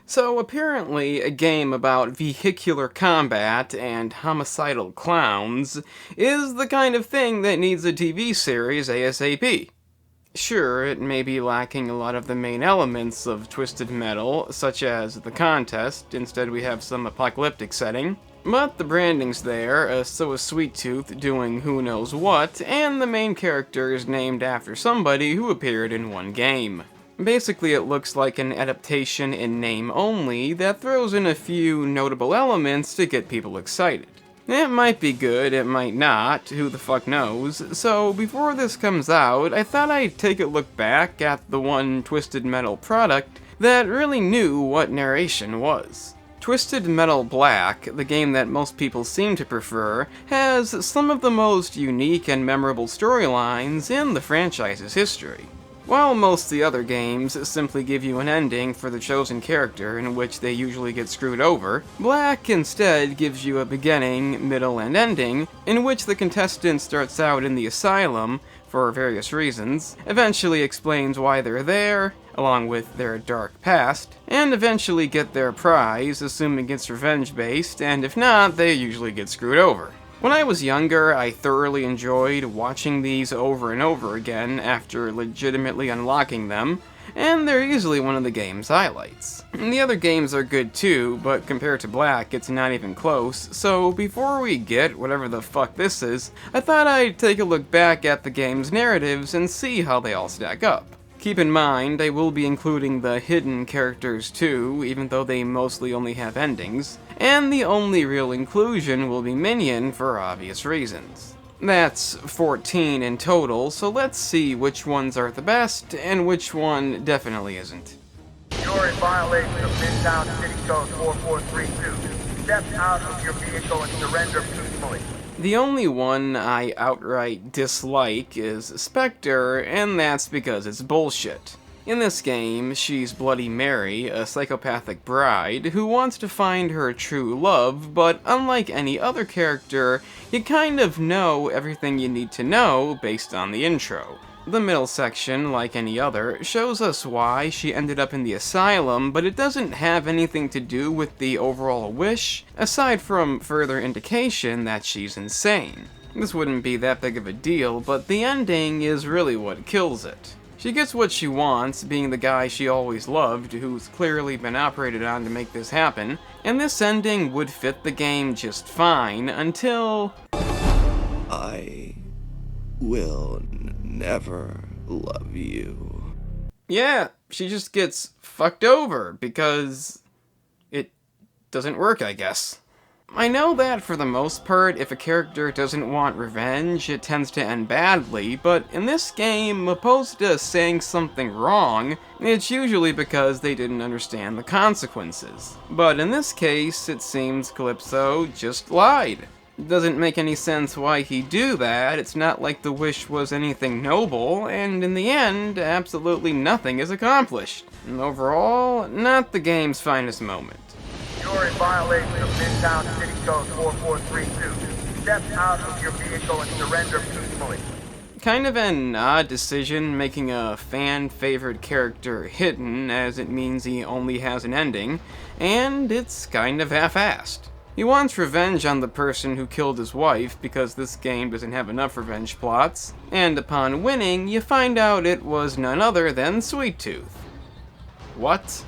So apparently, a game about vehicular combat and homicidal clowns is the kind of thing that needs a TV series ASAP. Sure, it may be lacking a lot of the main elements of Twisted Metal, such as the contest, instead we have some apocalyptic setting, but the branding's there, so is Sweet Tooth doing who knows what, and the main character is named after somebody who appeared in one game. Basically, it looks like an adaptation in name only that throws in a few notable elements to get people excited. It might be good, it might not, who the fuck knows. So before this comes out, I thought I'd take a look back at the one Twisted Metal product that really knew what narration was. Twisted Metal Black, the game that most people seem to prefer, has some of the most unique and memorable storylines in the franchise's history. While most of the other games simply give you an ending for the chosen character in which they usually get screwed over, Black instead gives you a beginning, middle, and ending in which the contestant starts out in the asylum for various reasons, eventually explains why they're there, along with their dark past, and eventually get their prize, assuming it's revenge-based, and if not, they usually get screwed over. When I was younger, I thoroughly enjoyed watching these over and over again after legitimately unlocking them, and they're easily one of the game's highlights. And the other games are good too, but compared to Black, it's not even close, so before we get whatever the fuck this is, I thought I'd take a look back at the game's narratives and see how they all stack up. Keep in mind, I will be including the hidden characters too, even though they mostly only have endings, and the only real inclusion will be Minion for obvious reasons. That's 14 in total, so let's see which ones are the best and which one definitely isn't. You're in violation of Midtown City Code 4432. Step out of your vehicle and surrender peacefully. The only one I outright dislike is Specter, and that's because it's bullshit. In this game, she's Bloody Mary, a psychopathic bride who wants to find her true love, but unlike any other character, you kind of know everything you need to know based on the intro. The middle section, like any other, shows us why she ended up in the asylum, but it doesn't have anything to do with the overall wish, aside from further indication that she's insane. This wouldn't be that big of a deal, but the ending is really what kills it. She gets what she wants, being the guy she always loved, who's clearly been operated on to make this happen, and this ending would fit the game just fine until... I will never love you. Yeah, she just gets fucked over because it doesn't work, I guess. I know that for the most part, if a character doesn't want revenge, it tends to end badly, but in this game, opposed to saying something wrong, it's usually because they didn't understand the consequences. But in this case, it seems Calypso just lied. It doesn't make any sense why he'd do that, it's not like the wish was anything noble, and in the end, absolutely nothing is accomplished. And overall, not the game's finest moment. You're in violation of Midtown City Code 4432. Step out of your vehicle and surrender peacefully. Kind of an odd decision making a fan-favored character hidden, as it means he only has an ending, and it's kind of half-assed. He wants revenge on the person who killed his wife because this game doesn't have enough revenge plots, and upon winning, you find out it was none other than Sweet Tooth. What?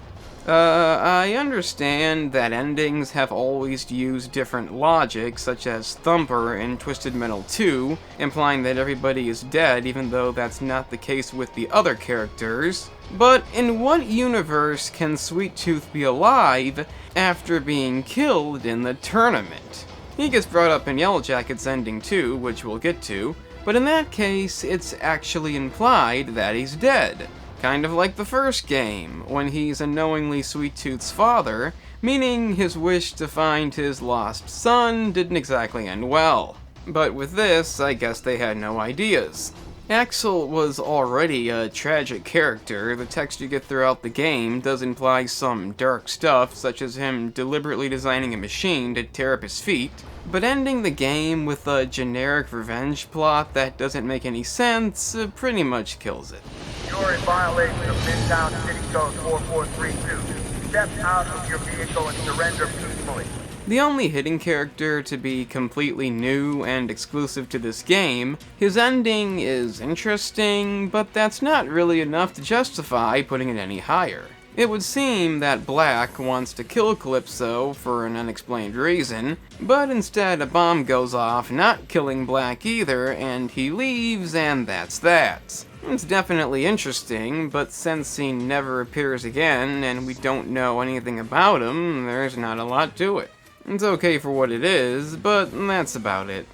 I understand that endings have always used different logic, such as Thumper in Twisted Metal 2, implying that everybody is dead even though that's not the case with the other characters. But in what universe can Sweet Tooth be alive after being killed in the tournament? He gets brought up in Yellowjacket's ending too, which we'll get to, but in that case, it's actually implied that he's dead. Kind of like the first game, when he's unknowingly Sweet Tooth's father, meaning his wish to find his lost son didn't exactly end well. But with this, I guess they had no ideas. Axel was already a tragic character. The text you get throughout the game does imply some dark stuff, such as him deliberately designing a machine to tear up his feet, but ending the game with a generic revenge plot that doesn't make any sense pretty much kills it. You're in violation of Midtown City Code 4432. Step out of your vehicle and surrender peacefully. The only hidden character to be completely new and exclusive to this game, his ending is interesting, but that's not really enough to justify putting it any higher. It would seem that Black wants to kill Calypso for an unexplained reason, but instead a bomb goes off, not killing Black either, and he leaves, and that's that. It's definitely interesting, but since he never appears again, and we don't know anything about him, there's not a lot to it. It's okay for what it is, but that's about it.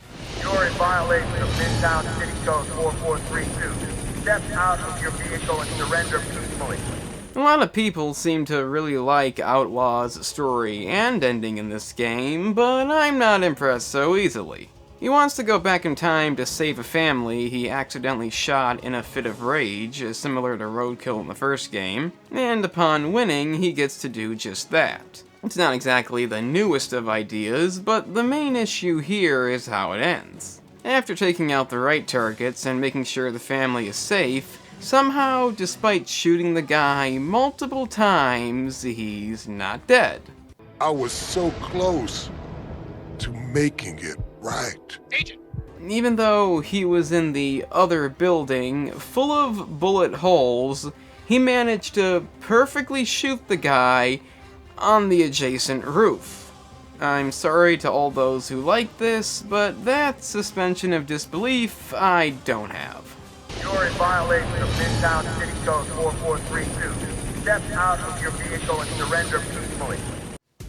You're in violation of Midtown City Code 4432. Step out of your vehicle and surrender peacefully. A lot of people seem to really like Outlaw's story and ending in this game, but I'm not impressed so easily. He wants to go back in time to save a family he accidentally shot in a fit of rage, similar to Roadkill in the first game, and upon winning, he gets to do just that. It's not exactly the newest of ideas, but the main issue here is how it ends. After taking out the right targets and making sure the family is safe, somehow, despite shooting the guy multiple times, he's not dead. I was so close to making it right. Agent! Even though he was in the other building, full of bullet holes, he managed to perfectly shoot the guy on the adjacent roof. I'm sorry to all those who like this, but that suspension of disbelief I don't have. You're in violation of Midtown City Code 4432. Step out of your vehicle and surrender peacefully.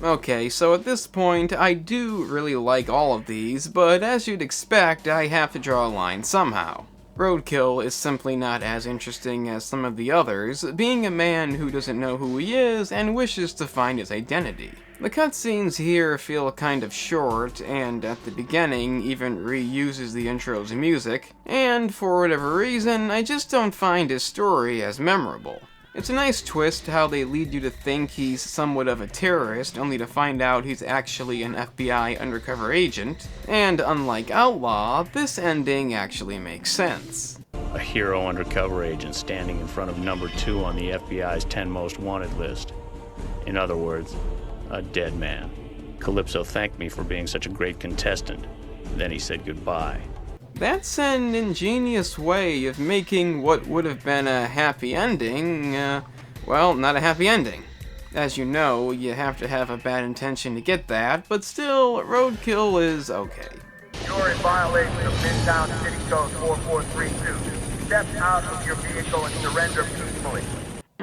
Okay, so at this point, I do really like all of these, but as you'd expect, I have to draw a line somehow. Roadkill is simply not as interesting as some of the others, being a man who doesn't know who he is and wishes to find his identity. The cutscenes here feel kind of short, and at the beginning even reuses the intro's music, and for whatever reason, I just don't find his story as memorable. It's a nice twist how they lead you to think he's somewhat of a terrorist, only to find out he's actually an FBI undercover agent, and unlike Outlaw, this ending actually makes sense. A hero undercover agent standing in front of number 2 on the FBI's 10 most wanted list. In other words, a dead man. Calypso thanked me for being such a great contestant. Then he said goodbye. That's an ingenious way of making what would have been a happy ending, well, not a happy ending. As you know, you have to have a bad intention to get that, but still, Roadkill is okay. You're in violation of Midtown City Code 4432. Step out of your vehicle and surrender peacefully.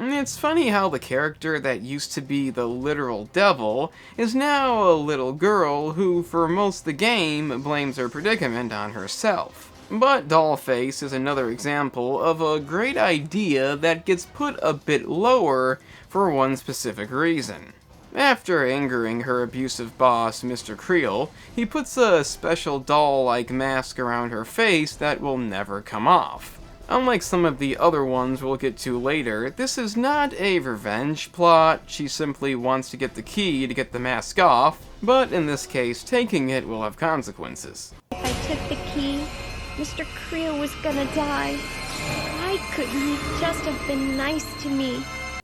It's funny how the character that used to be the literal devil is now a little girl who, for most of the game, blames her predicament on herself. But Dollface is another example of a great idea that gets put a bit lower for one specific reason. After angering her abusive boss, Mr. Creel, he puts a special doll-like mask around her face that will never come off. Unlike some of the other ones we'll get to later, this is not a revenge plot. She simply wants to get the key to get the mask off, but in this case, taking it will have consequences. If I took the key, Mr. Creel was gonna die. Why couldn't he just have been nice to me?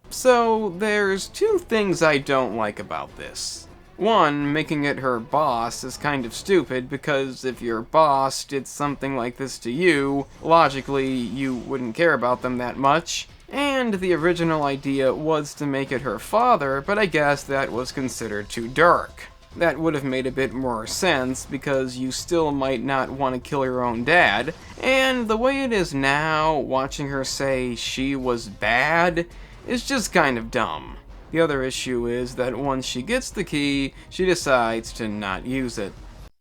So, there's two things I don't like about this. One, making it her boss is kind of stupid because if your boss did something like this to you, logically you wouldn't care about them that much. And the original idea was to make it her father, but I guess that was considered too dark. That would have made a bit more sense because you still might not want to kill your own dad, and the way it is now, watching her say she was bad is just kind of dumb. The other issue is that once she gets the key, she decides to not use it.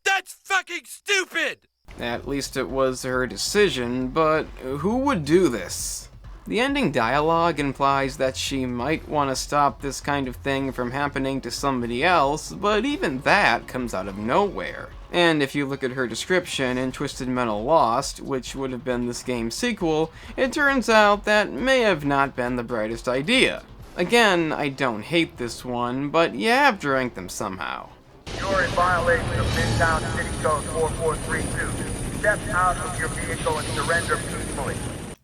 That's fucking stupid! At least it was her decision, but who would do this? The ending dialogue implies that she might want to stop this kind of thing from happening to somebody else, but even that comes out of nowhere. And if you look at her description in Twisted Metal Lost, which would have been this game's sequel, it turns out that may have not been the brightest idea. Again, I don't hate this one, but you have to rank them somehow. You're in violation of Midtown City Code 4432. Step out of your vehicle and surrender peacefully.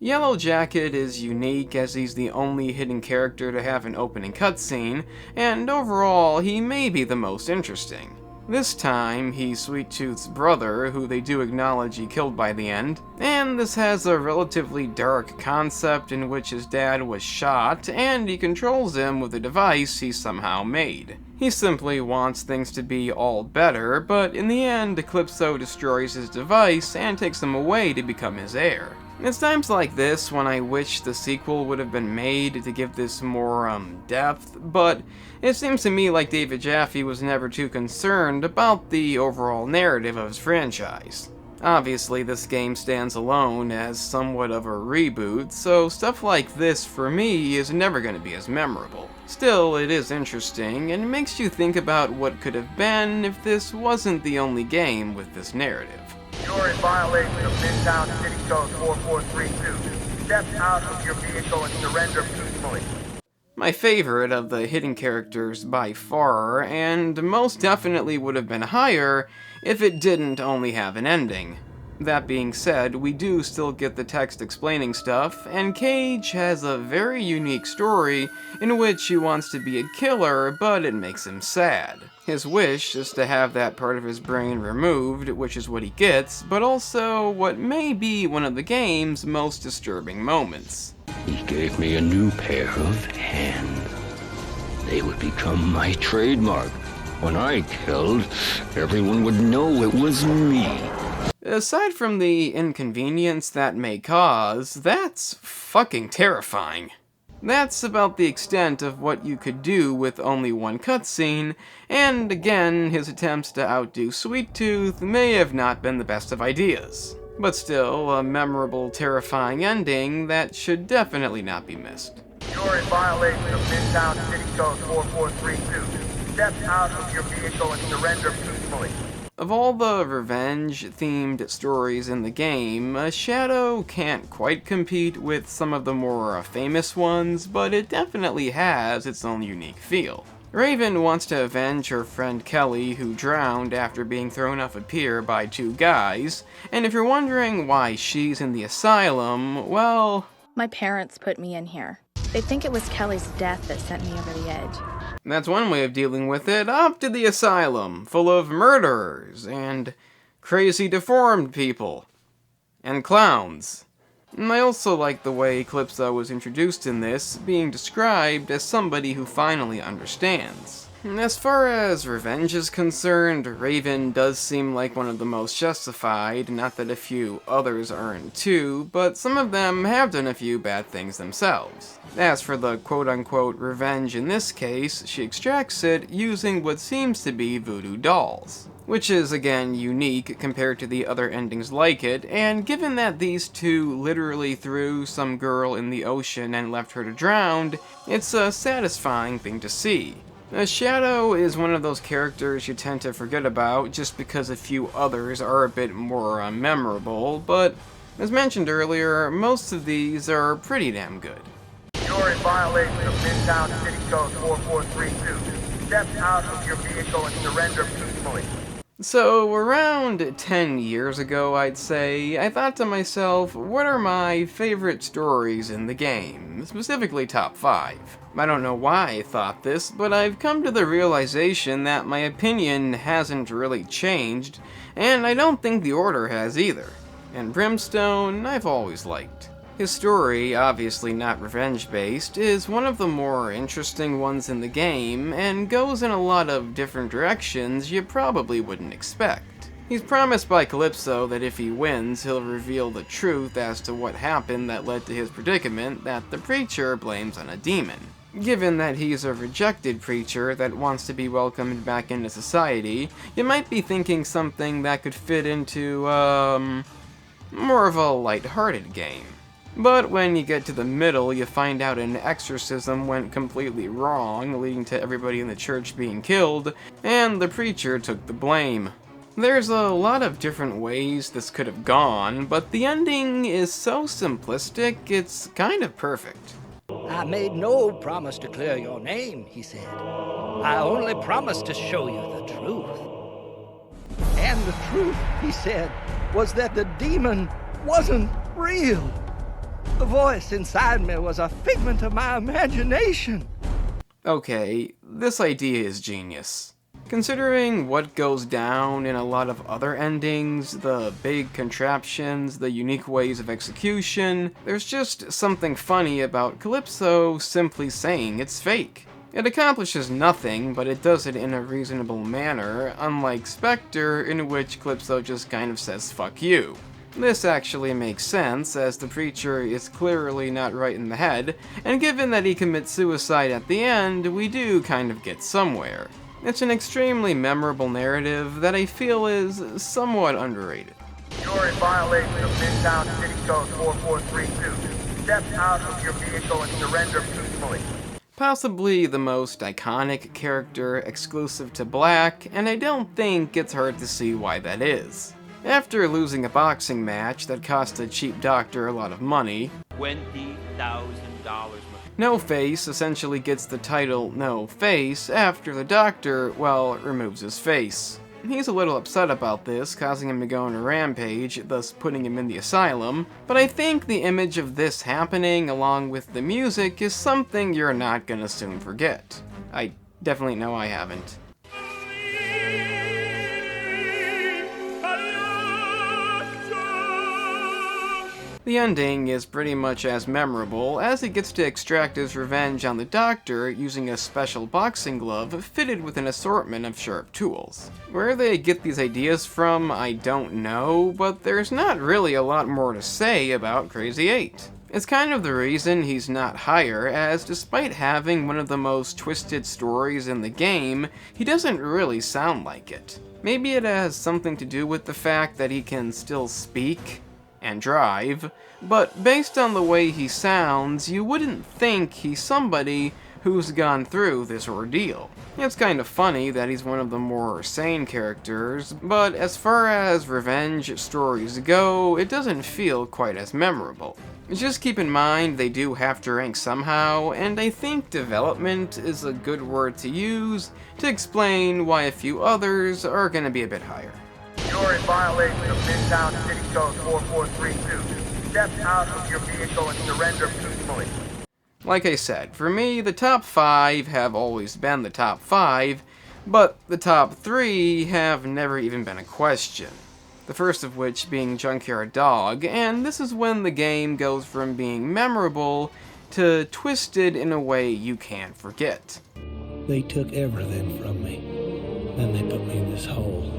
Yellowjacket is unique as he's the only hidden character to have an opening cutscene, and overall he may be the most interesting. This time, he's Sweet Tooth's brother, who they do acknowledge he killed by the end, and this has a relatively dark concept in which his dad was shot, and he controls him with a device he somehow made. He simply wants things to be all better, but in the end, Calypso destroys his device and takes him away to become his heir. It's times like this when I wish the sequel would have been made to give this more, depth, but it seems to me like David Jaffe was never too concerned about the overall narrative of his franchise. Obviously, this game stands alone as somewhat of a reboot, so stuff like this for me is never going to be as memorable. Still, it is interesting, and it makes you think about what could have been if this wasn't the only game with this narrative. You're in violation of Midtown City Code 4432. Step out of your vehicle and surrender peacefully. My favorite of the hidden characters by far, and most definitely would have been higher if it didn't only have an ending. That being said, we do still get the text explaining stuff, and Cage has a very unique story in which he wants to be a killer, but it makes him sad. His wish is to have that part of his brain removed, which is what he gets, but also what may be one of the game's most disturbing moments. He gave me a new pair of hands. They would become my trademark. When I killed, everyone would know it was me. Aside from the inconvenience that may cause, that's fucking terrifying. That's about the extent of what you could do with only one cutscene, and again, his attempts to outdo Sweet Tooth may have not been the best of ideas. But still, a memorable, terrifying ending that should definitely not be missed. You're in violation of Midtown City Code 4432. Step out of your vehicle and surrender peacefully. Of all the revenge-themed stories in the game, Shadow can't quite compete with some of the more famous ones, but it definitely has its own unique feel. Raven wants to avenge her friend Kelly, who drowned after being thrown off a pier by two guys, and if you're wondering why she's in the asylum, well... My parents put me in here. They think it was Kelly's death that sent me over the edge. That's one way of dealing with it. Up to the asylum, full of murderers, and crazy deformed people, and clowns. And I also like the way Calypso was introduced in this, being described as somebody who finally understands. And as far as revenge is concerned, Raven does seem like one of the most justified, not that a few others aren't too, but some of them have done a few bad things themselves. As for the quote-unquote revenge in this case, she extracts it using what seems to be voodoo dolls. Which is, again, unique compared to the other endings like it, and given that these two literally threw some girl in the ocean and left her to drown, it's a satisfying thing to see. Shadow is one of those characters you tend to forget about just because a few others are a bit more memorable, but as mentioned earlier, most of these are pretty damn good. You're in violation of Midtown City Code 4432. Step out of your vehicle and surrender peacefully. So, around 10 years ago, I'd say, I thought to myself, what are my favorite stories in the game? Specifically top 5. I don't know why I thought this, but I've come to the realization that my opinion hasn't really changed, and I don't think the order has either. And Brimstone, I've always liked. His story, obviously not revenge-based, is one of the more interesting ones in the game, and goes in a lot of different directions you probably wouldn't expect. He's promised by Calypso that if he wins, he'll reveal the truth as to what happened that led to his predicament that the preacher blames on a demon. Given that he's a rejected preacher that wants to be welcomed back into society, you might be thinking something that could fit into, more of a lighthearted game. But when you get to the middle, you find out an exorcism went completely wrong, leading to everybody in the church being killed, and the preacher took the blame. There's a lot of different ways this could have gone, but the ending is so simplistic, it's kind of perfect. I made no promise to clear your name, he said. I only promised to show you the truth. And the truth, he said, was that the demon wasn't real. The voice inside me was a figment of my imagination. Okay, this idea is genius. Considering what goes down in a lot of other endings, the big contraptions, the unique ways of execution, there's just something funny about Calypso simply saying it's fake. It accomplishes nothing, but it does it in a reasonable manner, unlike Specter, in which Calypso just kind of says fuck you. This actually makes sense, as the preacher is clearly not right in the head, and given that he commits suicide at the end, we do kind of get somewhere. It's an extremely memorable narrative that I feel is somewhat underrated. You're in violation of Midtown City Code 4432. Step out of your vehicle and surrender peacefully. Possibly the most iconic character exclusive to Black, and I don't think it's hard to see why that is. After losing a boxing match that cost a cheap doctor a lot of money, $20,000. No Face essentially gets the title No Face after the doctor, well, removes his face. He's a little upset about this, causing him to go on a rampage, thus putting him in the asylum, but I think the image of this happening along with the music is something you're not gonna soon forget. I definitely know I haven't. The ending is pretty much as memorable, as he gets to extract his revenge on the doctor using a special boxing glove fitted with an assortment of sharp tools. Where they get these ideas from, I don't know, but there's not really a lot more to say about Crazy 8. It's kind of the reason he's not higher, as despite having one of the most twisted stories in the game, he doesn't really sound like it. Maybe it has something to do with the fact that he can still speak and drive, but based on the way he sounds, you wouldn't think he's somebody who's gone through this ordeal. It's kind of funny that he's one of the more sane characters, but as far as revenge stories go, it doesn't feel quite as memorable. Just keep in mind they do have to rank somehow, and I think development is a good word to use to explain why a few others are gonna be a bit higher. You're in violation of Midtown City Code 4432. Step out of your vehicle and surrender peacefully. Like I said, for me, the top 5 have always been the top 5, but the top 3 have never even been a question. The first of which being Junkyard Dog, and this is when the game goes from being memorable to twisted in a way you can't forget. They took everything from me, then they put me in this hole.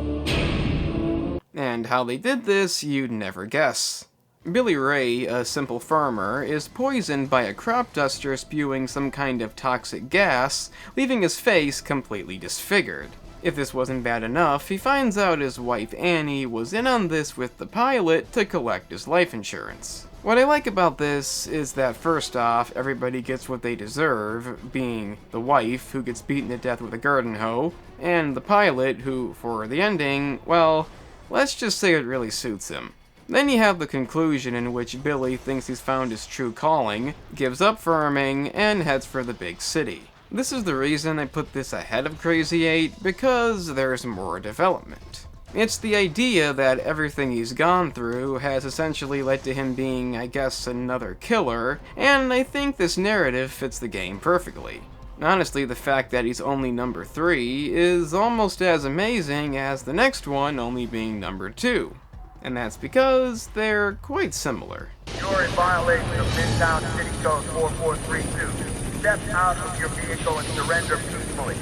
And how they did this, you'd never guess. Billy Ray, a simple farmer, is poisoned by a crop duster spewing some kind of toxic gas, leaving his face completely disfigured. If this wasn't bad enough, he finds out his wife Annie was in on this with the pilot to collect his life insurance. What I like about this is that first off, everybody gets what they deserve, being the wife, who gets beaten to death with a garden hoe, and the pilot, who, for the ending, well, let's just say it really suits him. Then you have the conclusion in which Billy thinks he's found his true calling, gives up farming, and heads for the big city. This is the reason I put this ahead of Crazy 8, because there's more development. It's the idea that everything he's gone through has essentially led to him being, I guess, another killer, and I think this narrative fits the game perfectly. Honestly, the fact that he's only number 3 is almost as amazing as the next one only being number 2. And that's because they're quite similar. You're in violation of Midtown City Code 4432. Step out of your vehicle and surrender peacefully.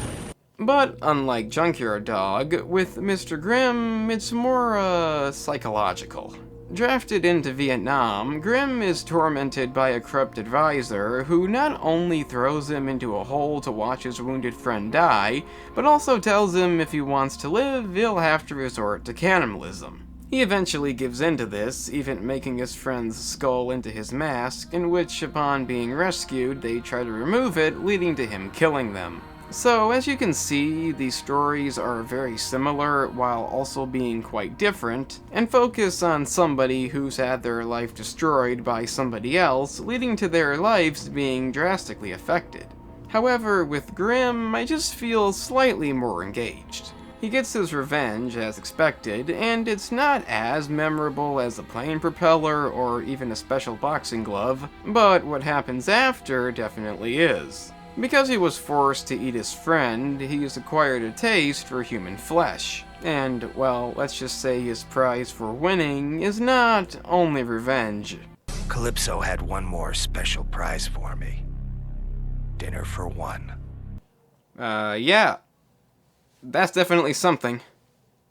But unlike Junkyard Dog, with Mr. Grimm, it's more, psychological. Drafted into Vietnam, Grimm is tormented by a corrupt advisor who not only throws him into a hole to watch his wounded friend die, but also tells him if he wants to live, he'll have to resort to cannibalism. He eventually gives in to this, even making his friend's skull into his mask, in which, upon being rescued, they try to remove it, leading to him killing them. So, as you can see, these stories are very similar while also being quite different, and focus on somebody who's had their life destroyed by somebody else, leading to their lives being drastically affected. However, with Grimm, I just feel slightly more engaged. He gets his revenge as expected, and it's not as memorable as a plane propeller or even a special boxing glove, but what happens after definitely is. Because he was forced to eat his friend, he's acquired a taste for human flesh. And, well, let's just say his prize for winning is not only revenge. Calypso had one more special prize for me. Dinner for one. Yeah. That's definitely something.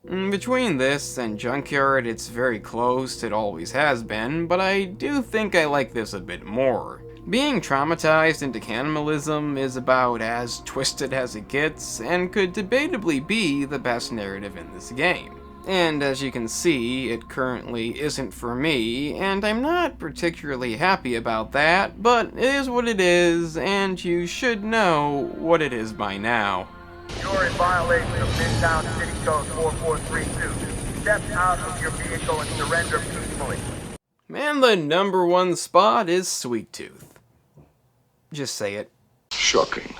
Between this and Junkyard, it's very close, it always has been, but I do think I like this a bit more. Being traumatized into cannibalism is about as twisted as it gets, and could debatably be the best narrative in this game. And as you can see, it currently isn't for me, and I'm not particularly happy about that, but it is what it is, and you should know what it is by now. You're in violation of Midtown City Code 4432. Step out of your vehicle and surrender peacefully. And the #1 spot is Sweet Tooth. Just say it. Shocking.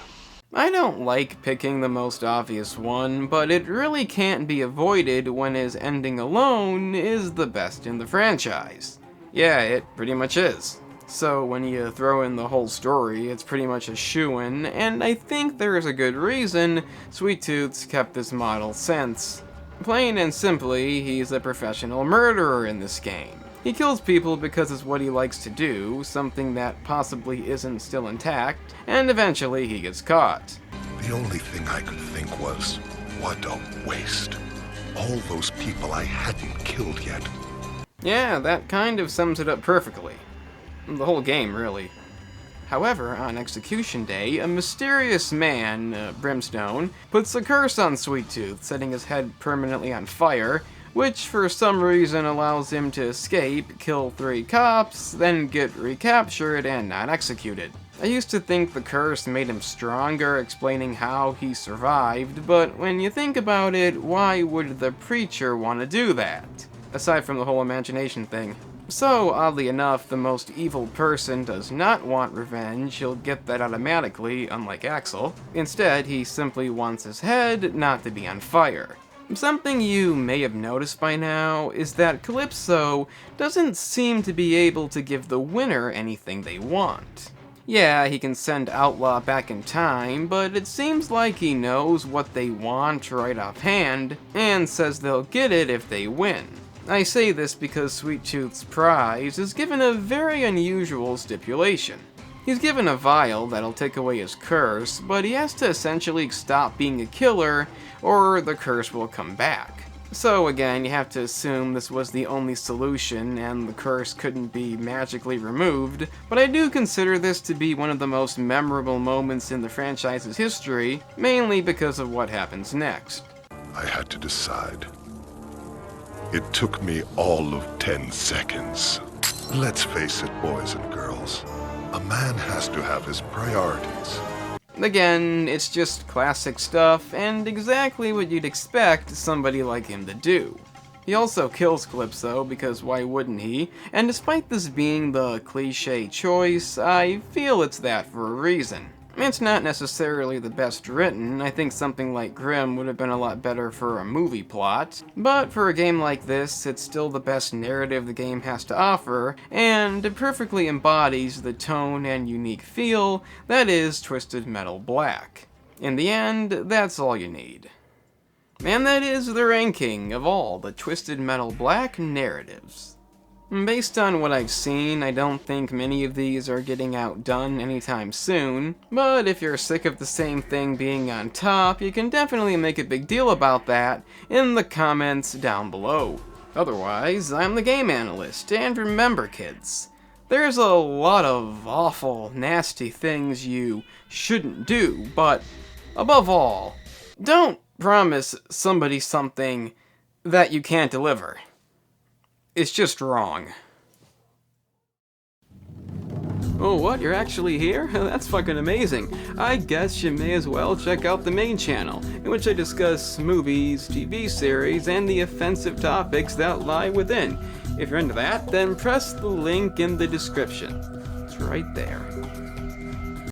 I don't like picking the most obvious one, but it really can't be avoided when his ending alone is the best in the franchise. Yeah, it pretty much is. So when you throw in the whole story, it's pretty much a shoo-in, and I think there is a good reason Sweet Tooth's kept this model since. Plain and simply, he's a professional murderer in this game. He kills people because it's what he likes to do, something that possibly isn't still intact, and eventually he gets caught. The only thing I could think was, what a waste. All those people I hadn't killed yet. Yeah, that kind of sums it up perfectly. The whole game, really. However, on execution day, a mysterious man, Brimstone, puts a curse on Sweet Tooth, setting his head permanently on fire, which for some reason allows him to escape, kill 3 cops, then get recaptured and not executed. I used to think the curse made him stronger, explaining how he survived, but when you think about it, why would the preacher want to do that? Aside from the whole imagination thing. So, oddly enough, the most evil person does not want revenge, he'll get that automatically, unlike Axel. Instead, he simply wants his head not to be on fire. Something you may have noticed by now is that Calypso doesn't seem to be able to give the winner anything they want. Yeah, he can send Outlaw back in time, but it seems like he knows what they want right offhand, and says they'll get it if they win. I say this because Sweet Tooth's prize is given a very unusual stipulation. He's given a vial that'll take away his curse, but he has to essentially stop being a killer, or the curse will come back. So again, you have to assume this was the only solution and the curse couldn't be magically removed, but I do consider this to be one of the most memorable moments in the franchise's history, mainly because of what happens next. I had to decide. It took me all of 10 seconds. Let's face it, boys and girls. A man has to have his priorities. Again, it's just classic stuff, and exactly what you'd expect somebody like him to do. He also kills Calypso, because why wouldn't he? And despite this being the cliche choice, I feel it's that for a reason. It's not necessarily the best written, I think something like Grimm would have been a lot better for a movie plot, but for a game like this, it's still the best narrative the game has to offer, and it perfectly embodies the tone and unique feel that is Twisted Metal Black. In the end, that's all you need. And that is the ranking of all the Twisted Metal Black narratives. Based on what I've seen, I don't think many of these are getting outdone anytime soon, but if you're sick of the same thing being on top, you can definitely make a big deal about that in the comments down below. Otherwise, I'm the Game Analyst, and remember kids, there's a lot of awful, nasty things you shouldn't do, but above all, don't promise somebody something that you can't deliver. It's just wrong. Oh, what? You're actually here? That's fucking amazing. I guess you may as well check out the main channel, in which I discuss movies, TV series, and the offensive topics that lie within. If you're into that, then press the link in the description. It's right there.